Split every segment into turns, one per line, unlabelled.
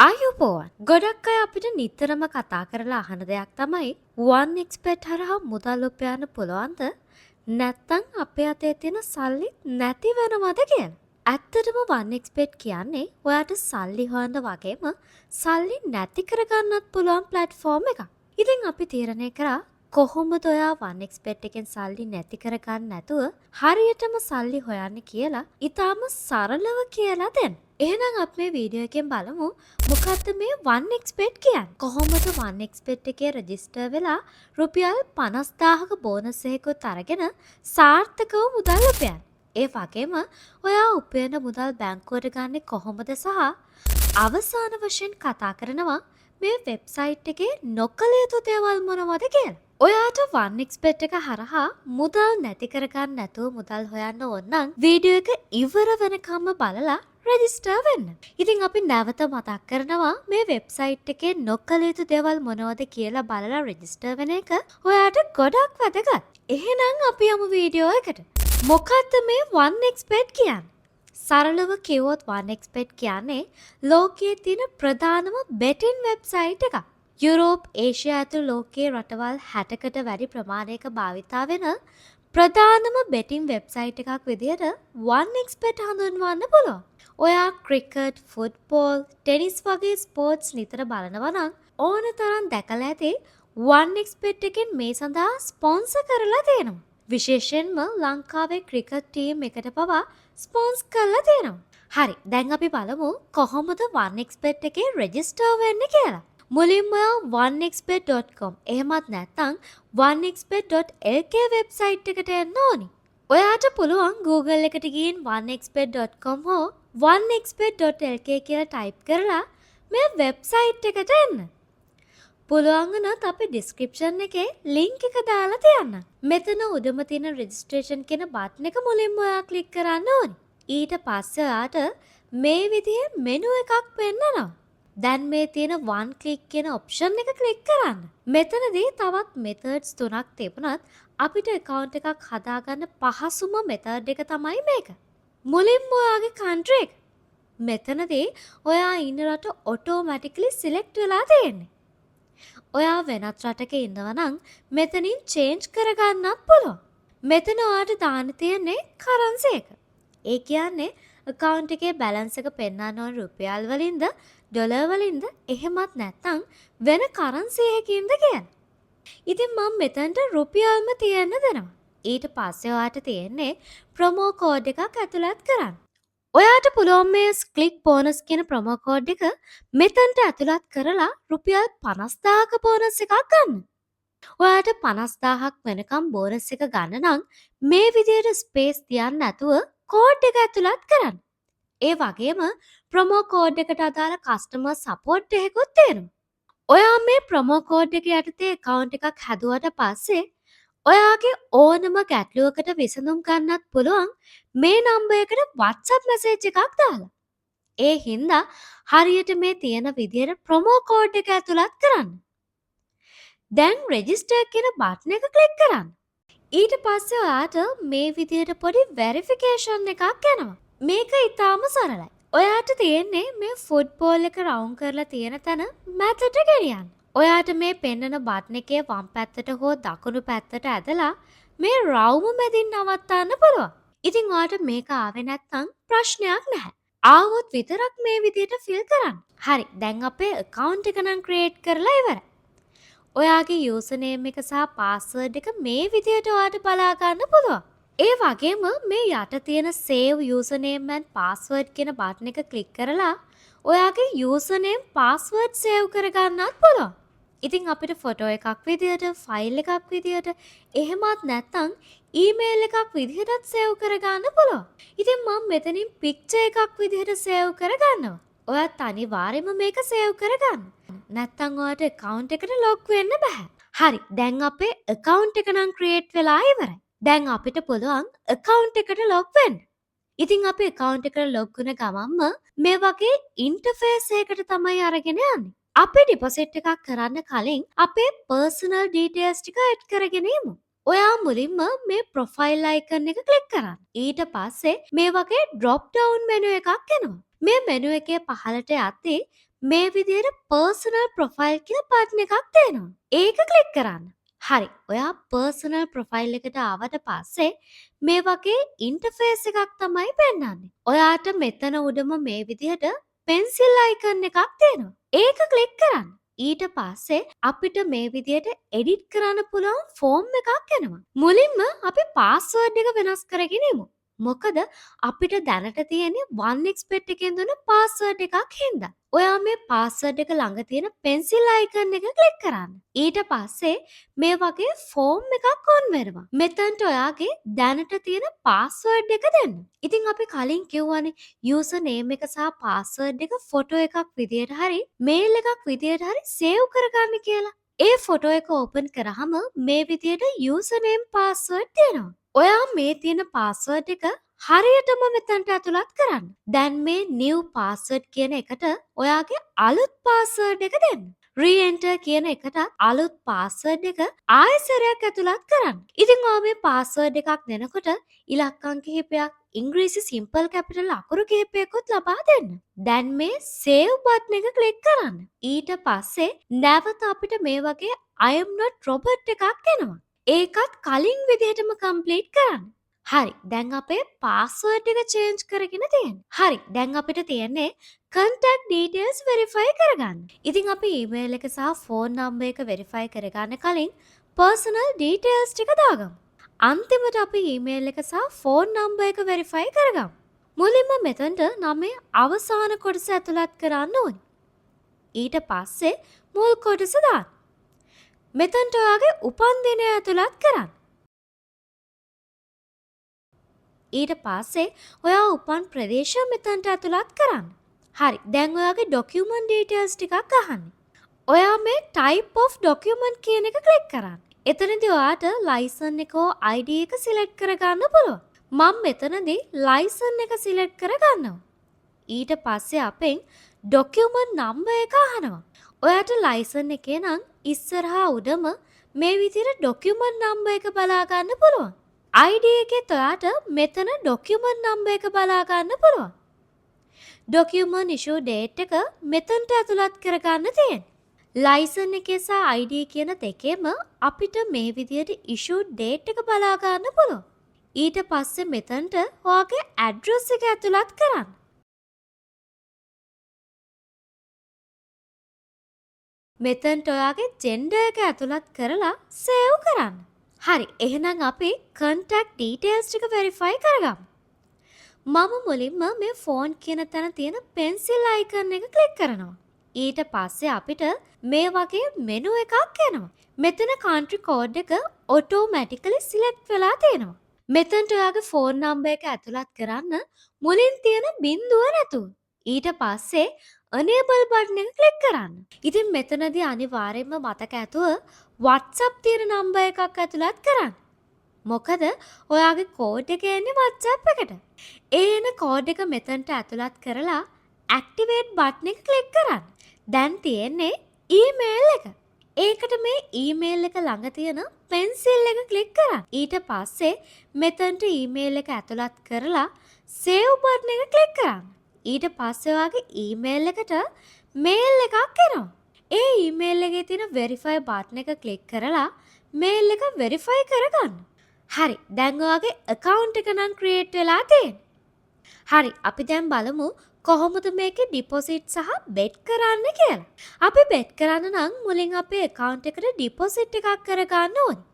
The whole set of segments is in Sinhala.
ආයුබෝවන් ගොඩක් අය අපිට නිතරම කතා කරලා අහන දෙයක් තමයි OneXBet හරහා මුදල් උපයන්න පුළුවන්ද නැත්නම් අපේ අතේ තියෙන සල්ලි නැති වෙනවද කියලා. ඇත්තටම OneXBet කියන්නේ ඔයාට සල්ලි හොයන්න වගේම සල්ලි නැති කරගන්නත් පුළුවන් ප්ලැට්ෆෝම් එකක්. ඉතින් අපි තීරණය කරා කොහොමද ඔයා OneXBet එකෙන් සල්ලි නැති කරගන්න නැතුව හරියටම සල්ලි හොයන්න කියලා ඊටාම සරලව කියලා දෙන්න. එහෙනම් අපි මේ වීඩියෝ එකෙන් බලමු මොකක්ද මේ 1xbet කියන්නේ? කොහොමද 1xbet එකේ රෙජිස්ටර් වෙලා රුපියල් 50000ක බෝනස් එකකුත් අරගෙන සාර්ථකව මුදල් උපයන්නේ? ඒ වගේම ඔයා උපයන මුදල් බැංකුවට ගන්නේ කොහොමද සහ අවසාන වශයෙන් කතා කරනවා මේ වෙබ්සයිට් එකේ නොකළ යුතු දේවල් මොනවද කියලා. ඔයාට 1xbet එක හරහා මුදල් නැති කරගන්න නැතුව මුදල් හොයන්න ඕන නම් වීඩියෝ එක ඉවර වෙනකම්ම බලලා රෙජිස්ටර් වෙන්න. ඉතින් අපි නැවත මතක් කරනවා මේ වෙබ්සයිට් එකේ නොකළ යුතු දේවල් මොනවද කියලා බලලා රෙජිස්ටර් වෙන එක ඔයාට ගොඩක් වැදගත්. එහෙනම් අපි යමු වීඩියෝ එකට. මොකද්ද මේ 1xbet කියන්නේ? සරලව කිව්වොත් 1xbet කියන්නේ ලෝකයේ තියෙන ප්‍රධානම බෙටින් වෙබ්සයිට් එකක්. යුරෝප්, ඒෂියා ඇතුළු ලෝකයේ රටවල් 60කට වැඩි ප්‍රමාණයක භාවිතා වෙන ප්‍රධානම බෙටින් වෙබ්සයිට් එකක් විදිහට 1xbet හඳුන්වන්න පුළුවන්. ඔයා ක්‍රිකට්, ෆුට්බෝල්, ටෙනිස් වගේ ස්පෝර්ට්ස් නිතර බලනවා නම් ඕන තරම් දැකලා ඇති 1xbet එකෙන් මේ සඳහා ස්පොන්සර් කරලා තියෙනවා. විශේෂයෙන්ම ලංකාවේ ක්‍රිකට් ටීම් එකට පවා ස්පොන්ස් කරලා තියෙනවා. හරි, දැන් අපි බලමු කොහොමද 1xbet එකේ රෙජිස්ටර් වෙන්නේ කියලා. මුලින්ම 1xbet.com එහෙමත් නැත්නම් 1xbet.lk වෙබ්සයිට් එකට එන්න ඕනි. ඔයාට පුළුවන් Google එකට ගිහින් 1xbet.com හෝ 1xbet.lk කියලා ටයිප් කරලා මේ වෙබ්සයිට් එකට එන්න. පුළුවන් වුණොත් අපි ඩිස්ක්‍රිප්ෂන් එකේ ලින්ක් එක දාලා තියන්න. මෙතන උඩම තියෙන රෙජිස්ට්‍රේෂන් කියන බටන් එක මුලින්ම ඔයා ක්ලික් කරන්න ඕනි. ඊට පස්සේ ඔයාට මේ විදිහේ මෙනු එකක් පෙන්නනවා. දැන් මේ තියෙන one click කියන ඔප්ෂන් එක ක්ලික් කරන්න. මෙතනදී තවත් මෙතඩ්ස් තුනක් තිබුණත් අපිට account එකක් හදාගන්න පහසුම මෙතඩ් එක තමයි මේක. මුලින්ම ඔයාගේ country එක. මෙතනදී ඔයා ඉන්න රට automatically select වෙලා තියෙන්නේ. ඔයා වෙනත් රටක ඉන්නවා නම් මෙතනින් change කරගන්නත් පුළුවන්. මෙතන ඔයාට දාන්න තියෙන්නේ currency එක. ඒ කියන්නේ account එකේ balance එක පෙන්වන්න ඕන රුපියල් වලින්ද ඩොලර් වලින්ද එහෙමත් නැත්නම් වෙන කරන්සි එකකින්ද කියලා. ඉතින් මම මෙතනට රුපියල්ම තියන්න දෙනවා. ඊට පස්සේ ඔයාට තියෙන්නේ ප්‍රොමෝ කෝඩ් එකක් ඇතුළත් කරන්න. ඔයාට පුළුවන් මේ ක්ලික් බෝනස් කියන ප්‍රොමෝ කෝඩ් එක මෙතනට ඇතුළත් කරලා රුපියල් 50000ක බෝනස් එකක් ගන්න. ඔයාට 50000ක් වෙනකම් බෝනස් එක ගන්න නම් මේ විදිහට ස්පේස් තියන්න නැතුව කෝඩ් එක ඇතුළත් කරන්න. ඒ වගේම ප්‍රොමෝ කෝඩ් එකට අදාළ කස්ටමර් සපෝට් එකකුත් තියෙනවා. ඔයා මේ ප්‍රොමෝ කෝඩ් එක යටතේ account එකක් හැදුවට පස්සේ ඔයාගේ ඕනම ගැටලුවකට විසඳුම් ගන්නත් පුළුවන් මේ නම්බර් එකට WhatsApp message එකක් දාලා. ඒ හින්දා හරියට මේ තියෙන විදිහට ප්‍රොමෝ කෝඩ් එක ඇතුළත් කරන්න. දැන් register කියන බටන් එක ක්ලික් කරන්න. ඊට පස්සේ ඔයාට මේ විදිහට පොඩි verification එකක් එනවා. මේක ඊටාම සරලයි. ඔයාට තියෙන්නේ මේ ෆුට්බෝල් එක රවුන්ඩ් කරලා තියෙන තැන මැදට ගෙනියන්න. ඔයාට මේ පෙන්නන බටන් එකේ වම් පැත්තට හෝ දකුණු පැත්තට ඇදලා මේ රවුම මැදින් නවත්තන්න පුළුවන්. ඉතින් ඔයාට මේක ආවේ නැත්නම් ප්‍රශ්නයක් නැහැ. ආවොත් විතරක් මේ විදිහට ෆිල් කරන්න. හරි, දැන් අපේ account එක නම් create කරලා ඉවරයි. ඔයාගේ username එක සහ password එක මේ විදිහට ඔයාට බලා ගන්න පුළුවන්. ඒ වගේම මේ යට තියෙන save username and password කියන බටන් එක ක්ලික් කරලා ඔයාගේ username password save කරගන්නත් පුළුවන්. ඉතින් අපිට ෆොටෝ එකක් විදියට, ෆයිල් එකක් විදියට, එහෙමත් නැත්නම් ඊමේල් එකක් විදියටත් සේව් කරගන්න පුළුවන්. ඉතින් මම මෙතනින් පික්චර් එකක් විදියට සේව් කරගන්නවා. ඔයත් අනිවාර්යයෙන්ම මේක සේව් කරගන්න. නැත්නම් ඔයාට account එකට log වෙන්න බෑ. හරි, දැන් අපේ account එක නම් create වෙලා ඉවරයි. දැන් අපිට පුළුවන් account එකට log වෙන්න. ඉතින් අපි account එකට log වුණ ගමන්ම මේ වගේ interface එකකට තමයි අරගෙන යන්නේ. අපි ඩිපොසිට් එකක් කරන්න කලින් අපේ personal details ටික add කරගෙන යමු. ඔයා මුලින්ම මේ profile icon එක click කරන්න. ඊට පස්සේ මේ වගේ drop down menu එකක් එනවා. මේ menu එකේ පහළට යද්දී මේ විදිහට පර්සනල් ප්‍රොෆයිල් කියලා බටන් එකක් තියෙනවා. ඒක ක්ලික් කරන්න. හරි. ඔයා පර්සනල් ප්‍රොෆයිල් එකට ආවට පස්සේ මේ වගේ ඉන්ටර්ෆේස් එකක් තමයි පෙන්වන්නේ. ඔයාට මෙතන උඩම මේ විදිහට පෙන්සිල් අයිකන් එකක් තියෙනවා. ඒක ක්ලික් කරන්න. ඊට පස්සේ අපිට මේ විදිහට එඩිට් කරන්න පුළුවන් ෆෝම් එකක් එනවා. මුලින්ම අපි පාස්වර්ඩ් එක වෙනස් කරගෙන ඉමු. මොකද අපිට දැනට තියෙන්නේ 1xpet එකෙන් දුන්න පාස්වර්ඩ් එකක් හින්දා. ඔයා මේ පාස්වර්ඩ් එක ළඟ තියෙන පෙන්සිල් අයිකන් එක ක්ලික් කරන්න. ඊට පස්සේ මේ වගේ ෆෝම් එකක් ඔන් වෙනවා. මෙතනට ඔයාගේ දැනට තියෙන පාස්වර්ඩ් එක දෙන්න. ඉතින් අපි කලින් කිව්වනේ යූසර් නේම් එක සහ පාස්වර්ඩ් එක ෆොටෝ එකක් විදියට හරි මේල් එකක් විදියට හරි සේව් කරගන්න කියලා. ඒ ෆොටෝ එක ඕපන් කරාම මේ විදියට යූසර් නේම් පාස්වර්ඩ් තියෙනවා. ඔයා මේ තියෙන පාස්වර්ඩ් එක හරියටම මෙතනට ඇතුළත් කරන්න. දැන් මේ new password කියන එකට ඔයාගේ අලුත් password එක දෙන්න. re-enter කියන එකට අලුත් password එක ආයෙසරයක් ඇතුළත් කරන්න. ඉතින් ඔයා මේ password එකක් දෙනකොට ඉලක්කම් කිහිපයක් ඉංග්‍රීසි simple capital අකුරු කිහිපයකුත් ලබා දෙන්න. දැන් මේ save button එක ක්ලික් කරන්න. ඊට පස්සේ නැවත අපිට මේ වගේ I am not robot එකක් එනවා. ඒකත් කලින් විදිහටම කම්ප්ලීට් කරන්න. හරි. දැන් අපේ පාස්වර්ඩ් එක චේන්ජ් කරගෙන තියෙනවා. හරි. දැන් අපිට තියෙන්නේ contact details verify කරගන්න. ඉතින් අපි email එක සහ phone number එක verify කරගන්න කලින් personal details ටික දාගමු. අන්තිමට අපි email එක සහ phone number එක verify කරගමු. මුලින්ම මෙතනට නමේ අවසාන කොටස ඇතුළත් කරන්න ඕනේ. ඊට පස්සේ මුල් කොටස දාන්න. මෙතනට ඔයාගේ උපන්දිනය ඇතුළත් කරන්න. ඊට පස්සේ ඔයා උපන් ප්‍රදේශය මෙතනට ඇතුළත් කරන්න. හරි. දැන් ඔයාගේ document details ටිකක් අහන්නේ. ඔයා මේ type of document කියන එක ක්ලික් කරන්න. එතනදී ඔයාට license එක හෝ ID එක select කරගන්න පුළුවන්. මම මෙතනදී license එක select කරගන්නවා. ඊට පස්සේ අපෙන් document number එක අහනවා. ඔයාට license එකේ නම් ඉස්සරහා උඩම මේ විදිහට document number එක බලා ගන්න පුළුවන්. ID එකේ ඔයාට මෙතන document number එක බලා ගන්න පුළුවන්. document issue date එක මෙතනට ඇතුළත් කරගන්න තියෙනවා. license එකේ සහ ID කියන දෙකේම අපිට මේ විදිහට issue date එක බලා ගන්න පුළුවන්. ඊට පස්සේ මෙතනට ඔයාගේ address එක ඇතුළත් කරන්න. මෙතනට ඔයාගේ gender එක ඇතුළත් කරලා save කරන්න. හරි. එහෙනම් අපි contact details ටික verify කරගමු. මම මුලින්ම මේ phone කියන තැන තියෙන pencil icon එක click කරනවා. ඊට පස්සේ අපිට මේ වගේ menu එකක් එනවා. මෙතන country code එක automatically select වෙලා තියෙනවා. මෙතනට ඔයාගේ phone number එක ඇතුළත් කරන්න මුලින් තියෙන බිංදුව නැතුව. ඊට පස්සේ enable button එක click කරන්න. ඉතින් මෙතනදී අනිවාර්යයෙන්ම මතක ඇතුව WhatsApp තියෙන නම්බර් එකක් ඇතුළත් කරන්න. මොකද ඔයාගේ කෝඩ් එක එන්නේ WhatsApp එකට. ඒ එන කෝඩ් එක මෙතනට ඇතුළත් කරලා activate button එක click කරන්න. දැන් තියෙන්නේ email එක. ඒකට මේ email එක ළඟ තියෙන pencil එක click කරන්න. ඊට පස්සේ මෙතනට email එක ඇතුළත් කරලා save button එක click කරන්න. ඊට පස්සේ ඔයාගේ email එකට mail එකක් එනවා. ඒ ඊමේල් එකේ තියෙන verify button එක click කරලා mail එක verify කරගන්න. හරි. දැන් ඔයාගේ account එක නම් create වෙලා තියෙන්නේ. හරි. අපි දැන් බලමු කොහොමද මේකේ deposit සහ bet කරන්න කියලා. අපි bet කරන්න නම් මුලින් අපේ account එකට deposit එකක් කරගන්න ඕනේ.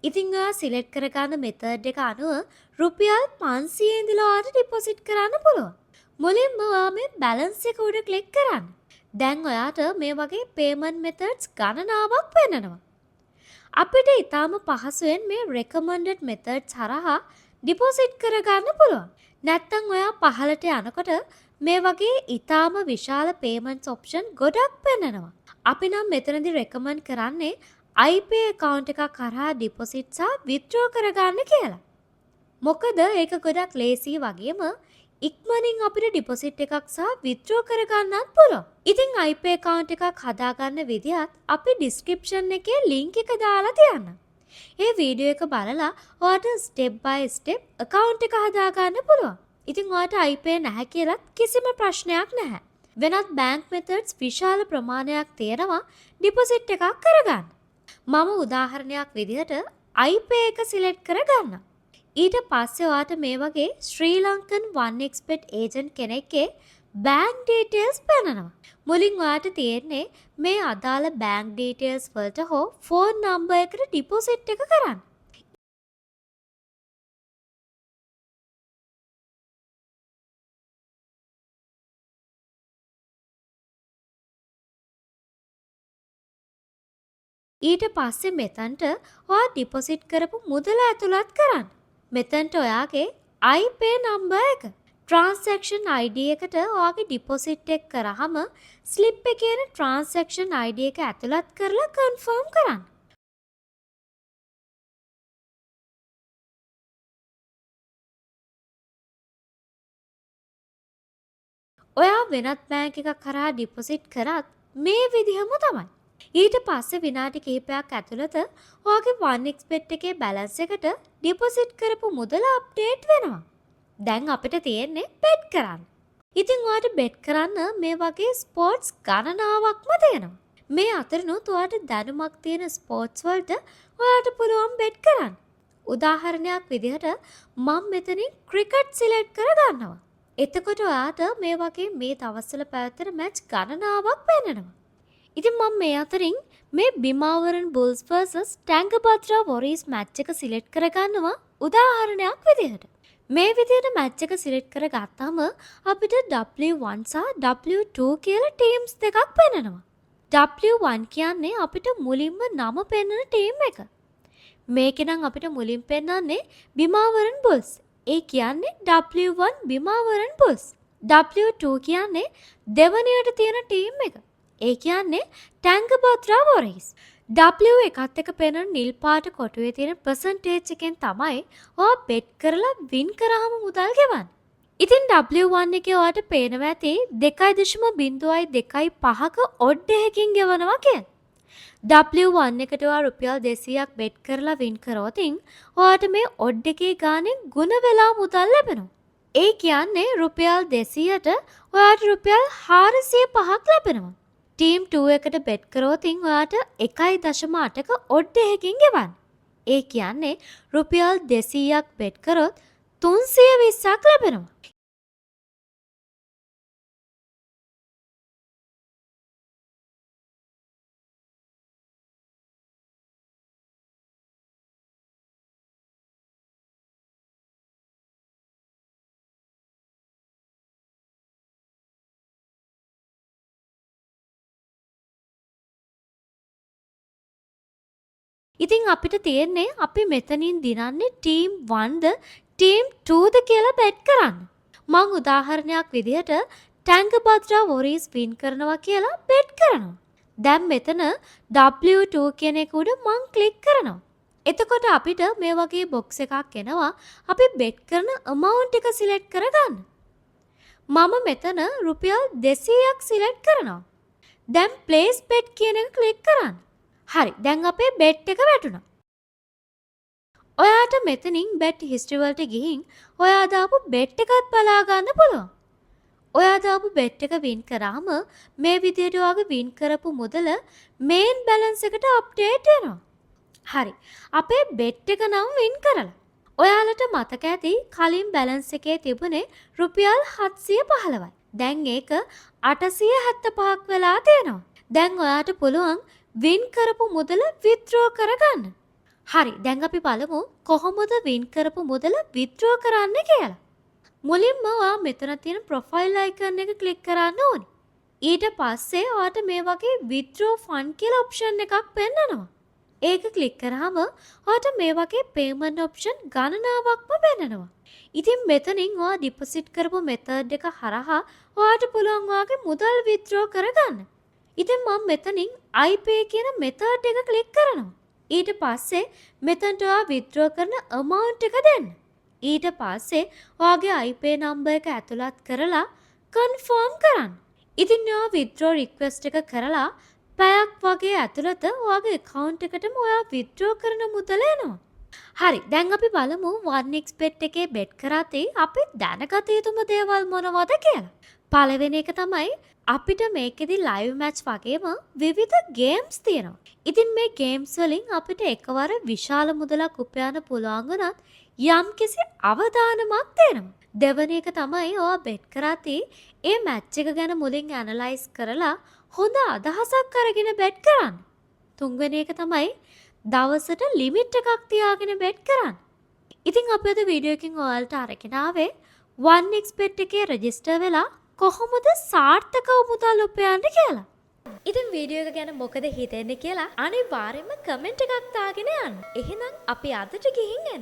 ඉතින් ඔයා select කරගන්න method එක අනුව රුපියල් 500 ඉඳලා ඔයාට deposit කරන්න පුළුවන්. මුලින්ම ඔයා මේ balance එක උඩ click කරන්න. දැන් ඔයාට මේ වගේ payment methods ගණනාවක් පෙන්නනවා. අපිට ඊටාම පහසුවෙන් මේ recommended methods හරහා deposit කරගන්න පුළුවන්. නැත්තම් ඔයා පහළට යනකොට මේ වගේ ඊටාම විශාල payments option ගොඩක් පෙන්නනවා. අපි නම් මෙතනදී recommend කරන්නේ iPay account එකක් කරහා deposit සහ withdraw කරගන්න කියලා. මොකද ඒක ගොඩක් lazy වගේම ඉක්මනින් අපිට ඩිපොසිට් එකක් සහ විත්ඩ්‍රෝ කරගන්නත් පුළුවන්. ඉතින් iPay account එකක් හදාගන්න විදිහත් අපි description එකේ link එක දාලා තියන්නම්. ඒ වීඩියෝ එක බලලා ඔයාට step by step account එක හදාගන්න පුළුවන්. ඉතින් ඔයාට iPay නැහැ කියලත් කිසිම ප්‍රශ්නයක් නැහැ. වෙනත් බැංක් මෙතඩ්ස් විශාල ප්‍රමාණයක් තියෙනවා ඩිපොසිට් එකක් කරගන්න. මම උදාහරණයක් විදිහට iPay එක සිලෙක්ට් කරගන්නම්. ඊට පස්සේ ඔයාට මේ වගේ ශ්‍රී ලංකන් 1xbet ඒජන්ට් කෙනෙක්ගේ බැංක් ඩීටේල්ස් පෙන්නනවා. මුලින් ඔයාට තියෙන්නේ මේ අදාළ බැංක් ඩීටේල්ස් වලට හෝ ෆෝන් නම්බර් එකට ඩිපොසිට් එක කරන්න. ඊට පස්සේ මෙතනට ඔයා ඩිපොසිට් කරපු මුදල ඇතුළත් කරන්න. මෙතනට ඔයාගේ iPay නම්බර් එක ට්‍රාන්සැක්ෂන් ID එකට ඔයාගේ ඩිපොසිට් එක කරාම ස්ලිප් එකේ තියෙන ට්‍රාන්සැක්ෂන් ID එක ඇතුළත් කරලා කන්ෆර්ම් කරන්න. ඔයා වෙනත් බැංක් එකක් කරා ඩිපොසිට් කරත් මේ විදිහම තමයි. ඊට පස්සේ විනාඩි කිහිපයක් ඇතුළත ඔයාගේ 1xbet එකේ බැලන්ස් එකට ඩිපොසිට් කරපු මුදල අප්ඩේට් වෙනවා. දැන් අපිට තියෙන්නේ බෙට් කරන්න. ඉතින් ඔයාට බෙට් කරන්න මේ වගේ ස්පෝර්ට්ස් ගණනාවක්ම තියෙනවා. මේ අතරිනුත් ඔයාට දැනුමක් තියෙන ස්පෝර්ට්ස් වලට ඔයාට පුළුවන් බෙට් කරන්න. උදාහරණයක් විදිහට මම මෙතනින් ක්‍රිකට් සිලෙක්ට් කරගන්නවා. එතකොට ඔයාට මේ වගේ මේ දවස්වල පැවැත්වෙන මැච් ගණනාවක් පෙන්නනවා. ඉතින් මම මේ අතරින් මේ බිමාවරන් බුල්ස් vs ටැංගබත්‍රා වොරීස් මැච් එක සිලෙක්ට් කරගන්නවා උදාහරණයක් විදිහට. මේ විදිහට මැච් එක සිලෙක්ට් කරගත්තාම අපිට W1 සහ W2 කියලා ටීම්ස් දෙකක් පෙන්නනවා. W1 කියන්නේ අපිට මුලින්ම නම පෙන්නන ටීම් එක. මේකේ නම් අපිට මුලින් පෙන්නන්නේ බිමාවරන් බුල්ස්. ඒ කියන්නේ W1 බිමාවරන් බුල්ස්. W2 කියන්නේ දෙවනියට තියෙන ටීම් එක. ඒ කියන්නේ ටැංගබත්‍රා වොරීස්. W එකත් එක පෙනෙන නිල් පාට කොටුවේ තියෙන පර්සන්ටේජ් එකෙන් තමයි ඔයා බෙට් කරලා වින් කරාම මුදල් ගෙවන්නේ. ඉතින් W1 එකේ ඔයාට පේනවා ඇති 2.0225ක ඔඩ් එකකින් ගෙවනවා කියන්නේ. W1 එකට ඔයා රුපියල් 200ක් බෙට් කරලා වින් කරොත් ඔයාට මේ ඔඩ් එකේ ගානෙන් ගුණ වෙලා මුදල් ලැබෙනවා. ඒ කියන්නේ රුපියල් 200ට ඔයාට රුපියල් 405ක් ලැබෙනවා. ටීම් 2 එකට බෙට් කරොත් ඔයාට 1.8ක ඔඩ් එකකින් ගෙවන්න. ඒ කියන්නේ රුපියල් 200ක් බෙට් කරොත් 320ක් ලැබෙනවා. ඉතින් අපිට තියෙන්නේ අපි මෙතනින් දිනන්නේ ටීම් 1ද ටීම් 2ද කියලා බෙට් කරන්න. මම උදාහරණයක් විදිහට ටැංගබත්‍රා වොරීස් වින් කරනවා කියලා බෙට් කරනවා. දැන් මෙතන W2 කියන එක උඩ මම ක්ලික් කරනවා. එතකොට අපිට මේ වගේ බොක්ස් එකක් එනවා. අපි බෙට් කරන amount එක සිලෙක්ට් කරගන්න. මම මෙතන රුපියල් 200ක් සිලෙක්ට් කරනවා. දැන් place bet කියන එක ක්ලික් කරන්න. හරි, දැන් අපේ බෙට් එක වැටුණා. ඔයාට මෙතනින් බෙට් හිස්ටරි වලට ගිහින් ඔයා දාපු බෙට් එකත් බලා ගන්න පුළුවන්. ඔයා දාපු බෙට් එක වින් කරාම මේ විදිහට ඔයාගේ වින් කරපු මුදල මේන් බැලන්ස් එකට අප්ඩේට් වෙනවා. හරි, අපේ බෙට් එක නම් වින් කරලා. ඔයාලට මතක ඇති කලින් බැලන්ස් එකේ තිබුණේ රුපියල් 715යි. දැන් ඒක 875ක් වෙලා තියෙනවා. දැන් ඔයාට පුළුවන් වින් කරපු මුදල විත්ඩ්‍රෝ කරගන්න. හරි, දැන් අපි බලමු කොහොමද වින් කරපු මුදල විත්ඩ්‍රෝ කරන්න කියලා. මුලින්ම ඔයා මෙතන තියෙන ප්‍රොෆයිල් අයිකන් එක ක්ලික් කරන්න ඕනේ. ඊට පස්සේ ඔයාට මේ වගේ විත්ඩ්‍රෝ ෆන්ඩ් කියලා ඔප්ෂන් එකක් පෙන්නනවා. ඒක ක්ලික් කරාම ඔයාට මේ වගේ පේමන්ට් ඔප්ෂන් ගණනාවක්ම පෙන්නනවා. ඉතින් මෙතනින් ඔයා ඩිපොසිට් කරපු මෙතඩ් එක හරහා ඔයාට පුළුවන් ඔයාගේ මුදල් විත්ඩ්‍රෝ කරගන්න. ඉතින් මම මෙතනින් iPay කියන මෙතඩ් එක ක්ලික් කරනවා. ඊට පස්සේ මෙතනට ඔයා විත්ඩ්‍රෝ කරන amount එක දෙන්න. ඊට පස්සේ ඔයාගේ iPay නම්බර් එක ඇතුළත් කරලා කන්ෆර්ම් කරන්න. ඉතින් ඔයා විත්ඩ්‍රෝ රික්වෙස්ට් එක කරලා පැයක් වගේ ඇතුළත ඔයාගේ account එකටම ඔයා විත්ඩ්‍රෝ කරන මුදල එනවා. හරි, දැන් අපි බලමු 1xbet එකේ බෙට් කරාතේ අපි දැනගත යුතුම දේවල් මොනවද කියලා. පළවෙනි එක තමයි අපිට මේකෙදි ලයිව් මැච් වගේම විවිධ ගේම්ස් තියෙනවා. ඉතින් මේ ගේම්ස් වලින් අපිට එකවර විශාල මුදලක් උපයන්න පුළුවන් වුණත් යම්කිසි අවදානමක් දෙනවා. දෙවැනි එක තමයි ඔයා බෙට් කරද්දී ඒ මැච් එක ගැන මුලින් ඇනලයිස් කරලා හොඳ අදහසක් අරගෙන බෙට් කරන්න. තුන්වෙනි එක තමයි දවසට ලිමිට් එකක් තියාගෙන බෙට් කරන්න. ඉතින් අපි අද වීඩියෝ එකකින් ඔයාලට අරගෙන ආවේ 1xbet එකේ රෙජිස්ටර් වෙලා කොහොමද සාර්ථකව මුදල් උපයන්න කියලා. ඉතින් වීඩියෝ එක ගැන මොකද හිතෙන්නේ කියලා අනිවාර්යයෙන්ම කමෙන්ට් එකක් දාගෙන යන්න. එහෙනම් අපි අදට ගිහින් එන්න.